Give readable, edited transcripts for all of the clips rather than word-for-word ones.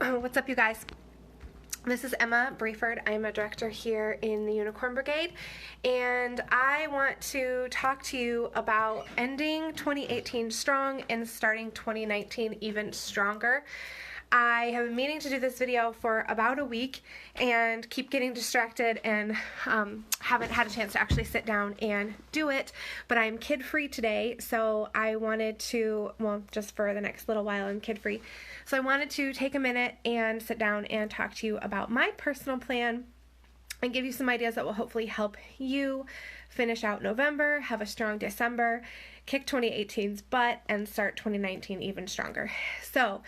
What's up, you guys? This is Emma.Braford. I'm a director here in the Unicorn Brigade, and I want to talk to you about ending 2018 strong and starting 2019 even stronger. I have been meaning to do this video for about a week and keep getting distracted and haven't had a chance to actually sit down and do it, but I'm kid-free today, so I wanted to, well, just for the next little while I'm kid-free, so I wanted to take a minute and sit down and talk to you about my personal plan and give you some ideas that will hopefully help you finish out November, have a strong December, kick 2018's butt, and start 2019 even stronger. So,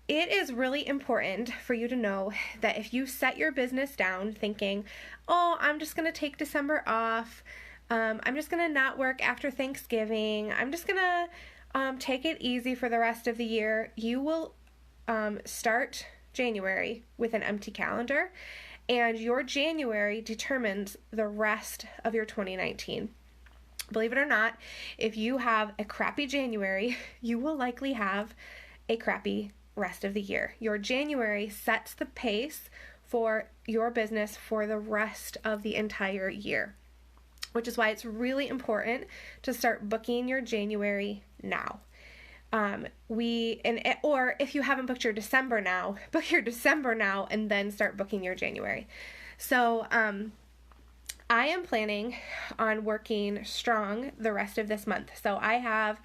it is really important for you to know that if you set your business down thinking, oh, I'm just going to take December off, I'm just going to not work after Thanksgiving, I'm just going to take it easy for the rest of the year, you will start January with an empty calendar, and your January determines the rest of your 2019. Believe it or not, if you have a crappy January, you will likely have a crappy rest of the year. Your January sets the pace for your business for the rest of the entire year, which is why it's really important to start booking your January now. Or if you haven't booked your December now, book your December now and then start booking your January. So, I am planning on working strong the rest of this month. So I have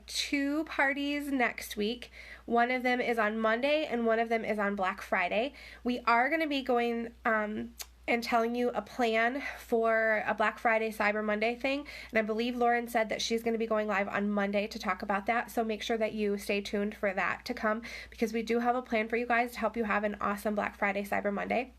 two parties next week. One of them is on Monday and one of them is on Black Friday. We are going to be going and telling you a plan for a Black Friday, Cyber Monday thing. And I believe Lauren said that she's going to be going live on Monday to talk about that. So make sure that you stay tuned for that to come, because we do have a plan for you guys to help you have an awesome Black Friday, Cyber Monday.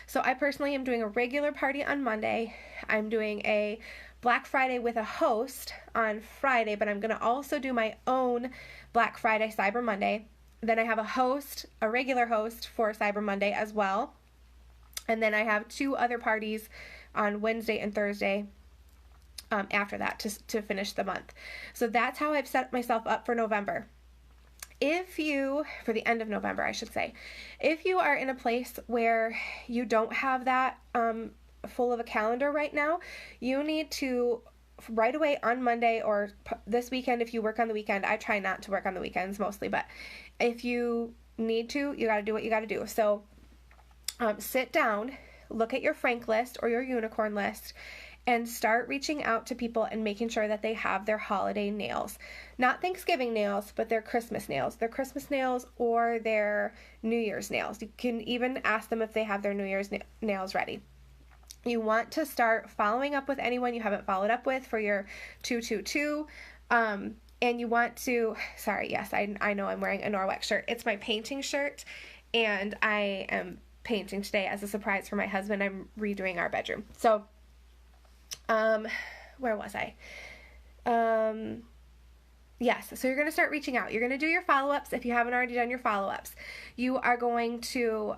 So I personally am doing a regular party on Monday. I'm doing a Black Friday with a host on Friday, but I'm going to also do my own Black Friday, Cyber Monday. Then I have a regular host for Cyber Monday as well. And then I have two other parties on Wednesday and Thursday after that to finish the month. So that's how I've set myself up for November. For the end of November, I should say, if you are in a place where you don't have that full of a calendar right now, you need to right away on Monday or this weekend, if you work on the weekend. I try not to work on the weekends mostly, but if you need to, you got to do what you got to do. So sit down, look at your Frank list or your unicorn list, and start reaching out to people and making sure that they have their holiday nails. Not Thanksgiving nails, but their Christmas nails. Their Christmas nails or their New Year's nails. You can even ask them if they have their New Year's nails ready. You want to start following up with anyone you haven't followed up with for your 222. And you want to, I know I'm wearing a Norwex shirt. It's my painting shirt, and I am painting today as a surprise for my husband. I'm redoing our bedroom. So, where was I? Yes, so you're going to start reaching out. You're going to do your follow-ups if you haven't already done your follow-ups. You are going to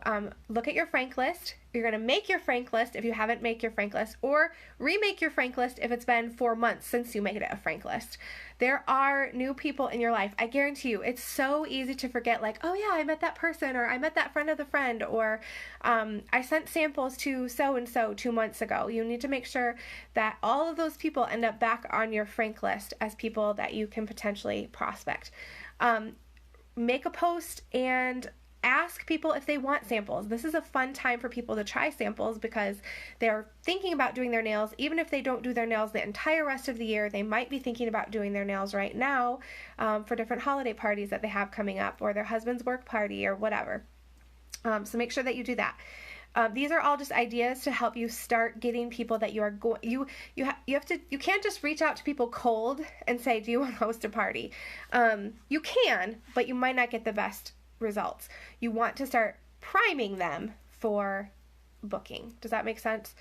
look at your Frank list. You're going to make your Frank list if you haven't made your Frank list, or remake your Frank list if it's been 4 months since you made it a Frank list. There are new people in your life. I guarantee you, it's so easy to forget, like, oh yeah, I met that person, or I met that friend of the friend, or I sent samples to so-and-so 2 months ago. You need to make sure that all of those people end up back on your Frank list as people that you can potentially prospect. Make a post and ask people if they want samples. This is a fun time for people to try samples because they're thinking about doing their nails. Even if they don't do their nails the entire rest of the year, they might be thinking about doing their nails right now for different holiday parties that they have coming up, or their husband's work party, or whatever. So make sure that you do that. These are all just ideas to help you start getting people that you are going. You can't just reach out to people cold and say, "Do you want to host a party?" You can, but you might not get the best results. You want to start priming them for booking. Does that make sense?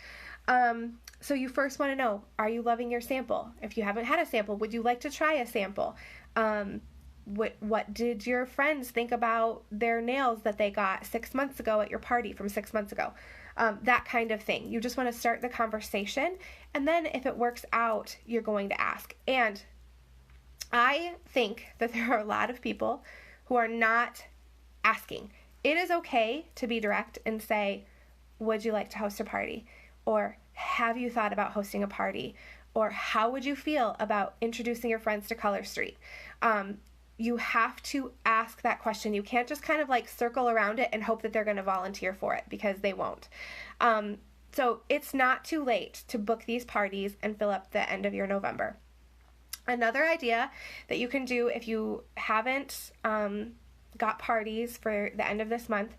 So you first want to know, are you loving your sample? If you haven't had a sample, would you like to try a sample? What did your friends think about their nails that they got 6 months ago at your party from 6 months ago? That kind of thing. You just want to start the conversation, and then if it works out, you're going to ask. And I think that there are a lot of people who are not asking. It is okay to be direct and say, would you like to host a party? Or have you thought about hosting a party? Or how would you feel about introducing your friends to Color Street? You have to ask that question. You can't just kind of like circle around it and hope that they're going to volunteer for it, because they won't. So it's not too late to book these parties and fill up the end of your November. Another idea that you can do if you haven't got parties for the end of this month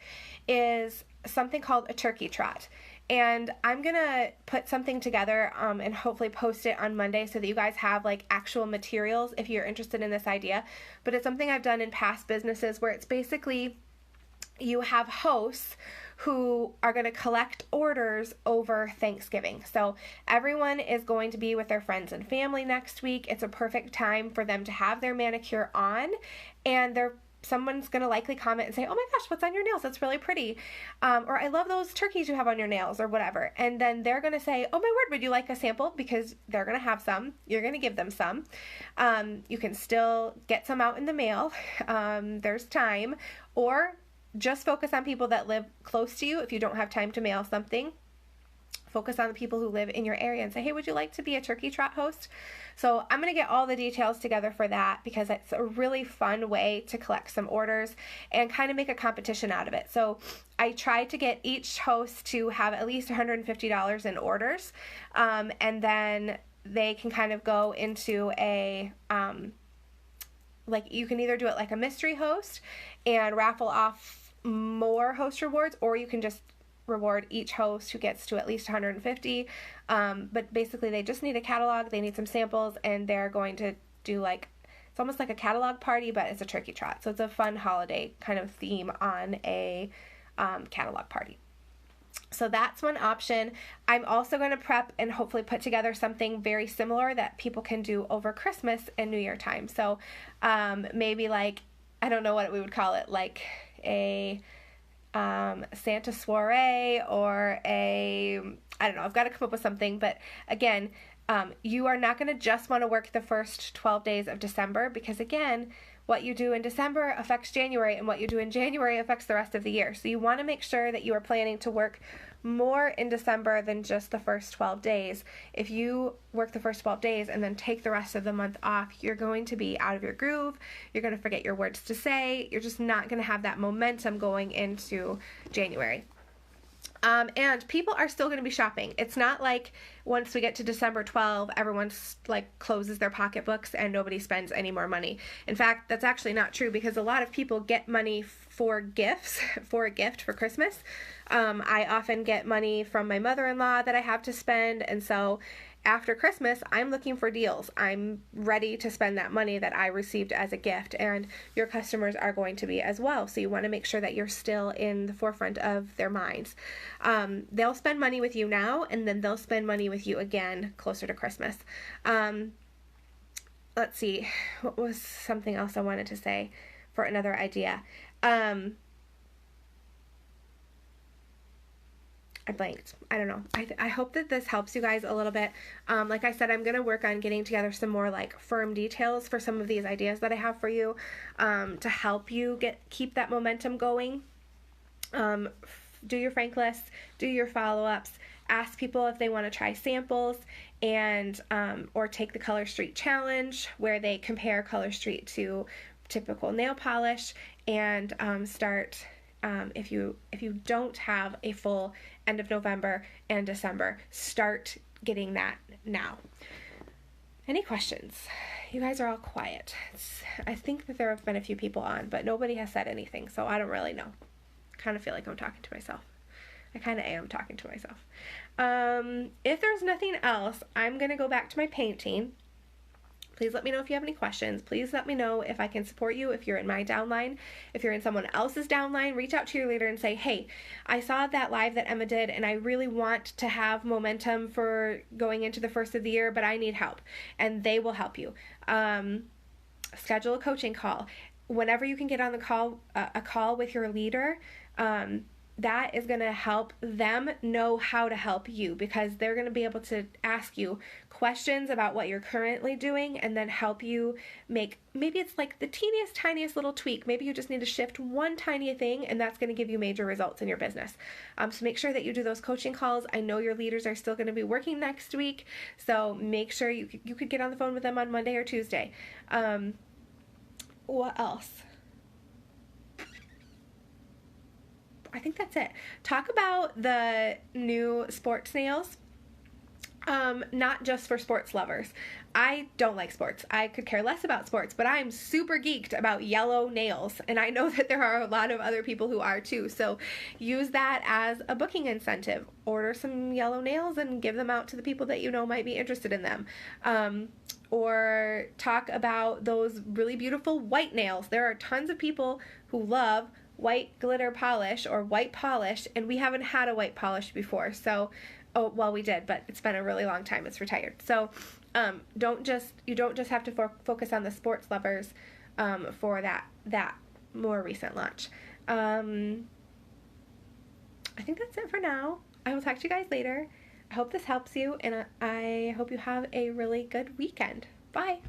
is something called a turkey trot. And I'm going to put something together and hopefully post it on Monday so that you guys have like actual materials if you're interested in this idea. But it's something I've done in past businesses where it's basically you have hosts who are going to collect orders over Thanksgiving. So everyone is going to be with their friends and family next week. It's a perfect time for them to have their manicure on, and someone's going to likely comment and say, oh my gosh, what's on your nails? That's really pretty. Or I love those turkeys you have on your nails, or whatever. And then they're going to say, oh my word, would you like a sample? Because they're going to have some. You're going to give them some. You can still get some out in the mail. There's time. Or just focus on people that live close to you if you don't have time to mail something. Focus on the people who live in your area and say, hey, would you like to be a turkey trot host? So I'm going to get all the details together for that, because it's a really fun way to collect some orders and kind of make a competition out of it. So I tried to get each host to have at least $150 in orders, and then they can kind of go into a like, you can either do it like a mystery host and raffle off more host rewards, or you can just reward each host who gets to at least 150. But basically they just need a catalog, they need some samples, and they're going to do like, it's almost like a catalog party, but it's a turkey trot. So it's a fun holiday kind of theme on a catalog party. So that's one option. I'm also going to prep and hopefully put together something very similar that people can do over Christmas and New Year time. So maybe like, I don't know what we would call it, like a Santa soiree, or I don't know, I've got to come up with something. But again, you are not going to just want to work the first 12 days of December, because again, what you do in December affects January, and what you do in January affects the rest of the year. So you want to make sure that you are planning to work more in December than just the first 12 days. If you work the first 12 days and then take the rest of the month off, you're going to be out of your groove. You're going to forget your words to say. You're just not going to have that momentum going into January. And people are still going to be shopping. It's not like once we get to December 12, everyone's like closes their pocketbooks and nobody spends any more money. In fact, that's actually not true, because a lot of people get money for gifts, for a gift for Christmas. I often get money from my mother-in-law that I have to spend, and so after Christmas, I'm looking for deals. I'm ready to spend that money that I received as a gift, and your customers are going to be as well. So you want to make sure that you're still in the forefront of their minds. They'll spend money with you now, and then they'll spend money with you again closer to Christmas. Let's see, what was something else I wanted to say for another idea? I blanked. I don't know. I hope that this helps you guys a little bit. Like I said, I'm going to work on getting together some more like firm details for some of these ideas that I have for you, to help you keep that momentum going. Do your frank lists, do your follow-ups, ask people if they want to try samples, and or take the Color Street challenge where they compare Color Street to typical nail polish, and start. If you don't have a full end of November and December, start getting that now. Any questions? You guys are all quiet. I think that there have been a few people on, but nobody has said anything, so I don't really know. I kind of feel like I'm talking to myself. I kind of am talking to myself. If there's nothing else, I'm going to go back to my painting. Please let me know if you have any questions. Please let me know if I can support you if you're in my downline. If you're in someone else's downline, reach out to your leader and say, hey, I saw that live that Emma did, and I really want to have momentum for going into the first of the year, but I need help. And they will help you. Schedule a coaching call. Whenever you can get on the call, a call with your leader, that is going to help them know how to help you, because they're going to be able to ask you questions about what you're currently doing and then help you make, maybe it's like the teeniest, tiniest little tweak. Maybe you just need to shift one tiny thing, and that's going to give you major results in your business. So make sure that you do those coaching calls. I know your leaders are still going to be working next week, so make sure you could get on the phone with them on Monday or Tuesday. What else? I think that's it. Talk about the new sports nails. Not just for sports lovers. I don't like sports. I could care less about sports, but I'm super geeked about yellow nails, and I know that there are a lot of other people who are too. So use that as a booking incentive. Order some yellow nails and give them out to the people that you know might be interested in them. Or talk about those really beautiful white nails. There are tons of people who love white glitter polish or white polish, and we haven't had a white polish before. So, we did, but it's been a really long time. It's retired. So, you don't just have to focus on the sports lovers for that more recent launch. I think that's it for now. I will talk to you guys later. I hope this helps you, and I hope you have a really good weekend. Bye.